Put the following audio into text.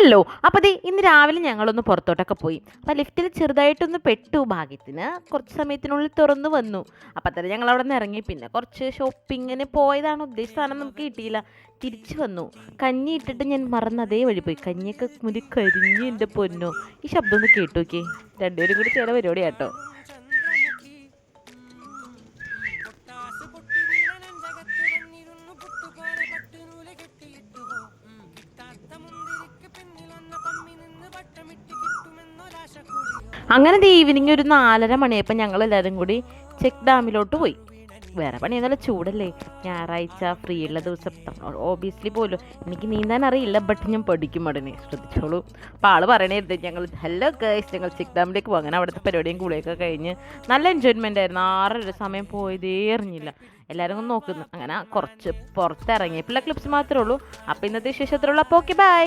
Hello. അപ്പോൾ ദേ ഇന്ന് രാവിലെ ഞങ്ങളൊന്ന് പുറത്തോട്ടൊക്കെ പോയി. അപ്പോൾ ലിഫ്റ്റിൽ ചെറുതായിട്ടൊന്ന് പെട്ടു. ഭാഗ്യത്തിന് കുറച്ച് സമയത്തിനുള്ളിൽ തുറന്നു വന്നു. അപ്പോൾ തന്നെ ഞങ്ങൾ അവിടെ നിന്ന് ഇറങ്ങി. പിന്നെ കുറച്ച് ഷോപ്പിങ്ങിന് പോയതാണ്. ഉദ്ദേശിച്ച സാധനം നമുക്ക് കിട്ടിയില്ല. തിരിച്ചു വന്നു. കഞ്ഞി ഇട്ടിട്ട് ഞാൻ മറന്ന് അതേ വഴി പോയി. കഞ്ഞിയൊക്കെ മുരി കരിഞ്ഞ് എൻ്റെ പൊന്നോ. ഈ ശബ്ദം ഒന്ന് കേട്ടു നോക്കിയേ. രണ്ടുപേരും കൂടി ചെയ്ത പരിപാടിയാട്ടോ. അങ്ങനെ ഈവനിങ് ഒരു 4:30 മണിയപ്പോൾ ഞങ്ങൾ എല്ലാവരും കൂടി ചെക്ക് ഡാമിലോട്ട് പോയി. വേറെ പണിയൊന്നുമല്ല, ചൂടല്ലേ, ഞായറാഴ്ച ഫ്രീ ഉള്ള ദിവസം. ഓബിയസ്ലി പോലും എനിക്ക് നീന്താൻ അറിയില്ല, ബട്ട് ഞാൻ പഠിക്കും ഉടനെ, ശ്രദ്ധിച്ചോളൂ. അപ്പോൾ ആൾ പറയണേരുത് ഞങ്ങൾ ഹലോ ഗൈസ് ഞങ്ങൾ ചെക്ക് ഡാമിലേക്ക് പോകും. അങ്ങനെ അവിടുത്തെ പരിപാടിയും കൂടെയൊക്കെ കഴിഞ്ഞ് നല്ല എൻജോയ്മെൻ്റ് ആയിരുന്നു. 6:30 സമയം പോയതേ അറിഞ്ഞില്ല. എല്ലാവരും ഒന്ന് നോക്കുന്നു. അങ്ങനെ കുറച്ച് പുറത്തിറങ്ങിയപ്പോൾ ക്ലിപ്സ് മാത്രമേ ഉള്ളൂ. അപ്പോൾ ഇന്നത്തെ വിശേഷത്തിലുള്ള അപ്പോൾ ഓക്കെ ബൈ.